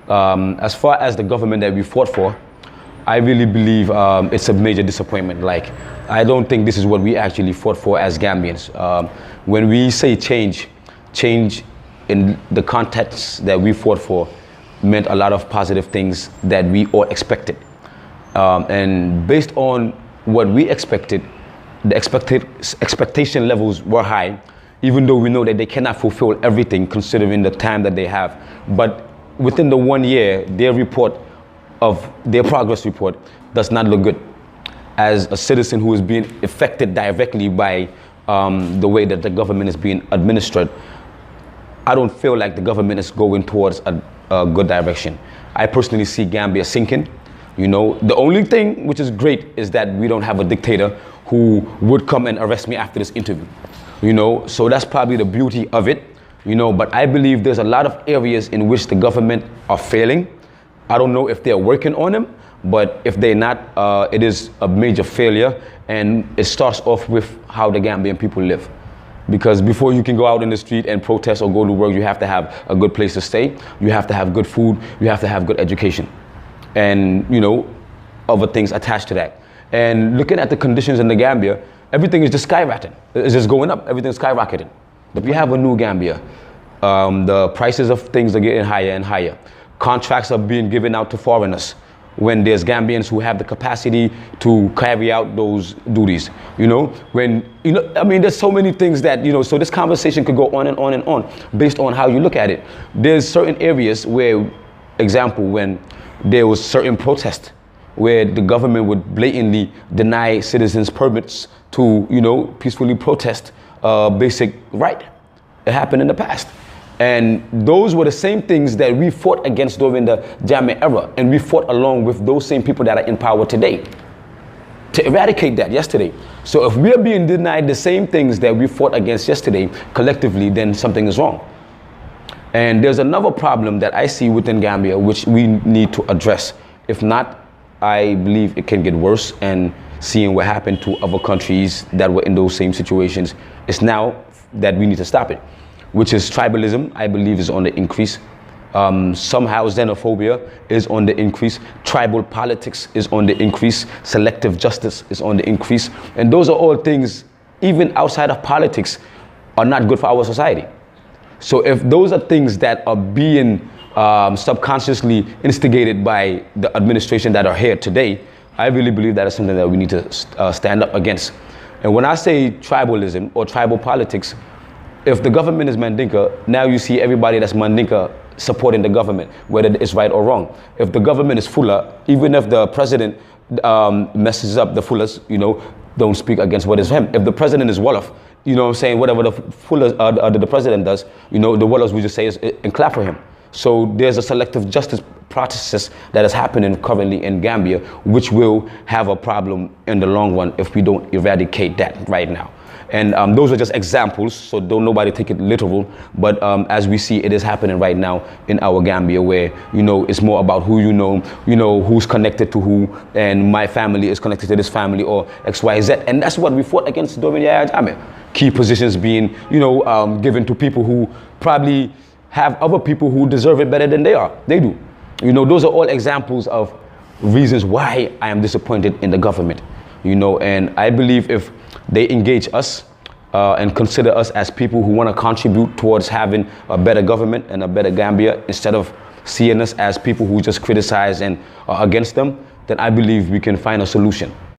As far as the government that we fought for, I really believe it's a major disappointment. Like, I don't think this is what we actually fought for as Gambians. When we say change in the context that we fought for meant a lot of positive things that we all expected. And based on what we expected, the expectation levels were high, even though we know that they cannot fulfill everything considering the time that they have. But within the 1 year, their progress report does not look good. As a citizen who is being affected directly by the way that the government is being administered, I don't feel like the government is going towards a good direction. I personally see Gambia sinking. You know, the only thing which is great is that we don't have a dictator who would come and arrest me after this interview. You know, so that's probably the beauty of it. You know, but I believe there's a lot of areas in which the government are failing. I don't know if they're working on them, but if they're not, it is a major failure, and it starts off with how the Gambian people live. Because before you can go out in the street and protest or go to work, you have to have a good place to stay, you have to have good food, you have to have good education, and, you know, other things attached to that. And looking at the conditions in the Gambia, everything is just skyrocketing. It's just going up, everything's skyrocketing. But we have a new Gambia. The prices of things are getting higher and higher. Contracts are being given out to foreigners when there's Gambians who have the capacity to carry out those duties. You know, when, you know, I mean, there's so many things that, you know, so this conversation could go on and on and on based on how you look at it. There's certain areas where, example, when there was certain protest where the government would blatantly deny citizens permits to, you know, peacefully protest basic right. It happened in the past. And those were the same things that we fought against during the Jammeh era. And we fought along with those same people that are in power today to eradicate that yesterday. So if we are being denied the same things that we fought against yesterday collectively, then something is wrong. And there's another problem that I see within Gambia which we need to address. If not, I believe it can get worse, and seeing what happened to other countries that were in those same situations, it's now that we need to stop it, which is tribalism. I believe is on the increase. Somehow xenophobia is on the increase. Tribal politics is on the increase. Selective justice is on the increase. And those are all things, even outside of politics, are not good for our society. So if those are things that are being subconsciously instigated by the administration that are here today, I really believe that is something that we need to stand up against. And when I say tribalism or tribal politics, if the government is Mandinka, now you see everybody that's Mandinka supporting the government, whether it's right or wrong. If the government is Fula, even if the president messes up, the Fulas, you know, don't speak against what is him. If the president is Wolof, you know what I'm saying, whatever the Fulas, the president does, you know, the Wolofs will just say and clap for him. So there's a selective justice process that is happening currently in Gambia, which will have a problem in the long run if we don't eradicate that right now. And those are just examples, so don't nobody take it literal. But as we see, it is happening right now in our Gambia, where, you know, it's more about who you know who's connected to who, and my family is connected to this family, or X, Y, Z. And that's what we fought against during Yahya Jammeh. Key positions being, you know, given to people who probably have other people who deserve it better than they do. You know, those are all examples of reasons why I am disappointed in the government. You know, and I believe if they engage us and consider us as people who want to contribute towards having a better government and a better Gambia, instead of seeing us as people who just criticize and are against them, then I believe we can find a solution.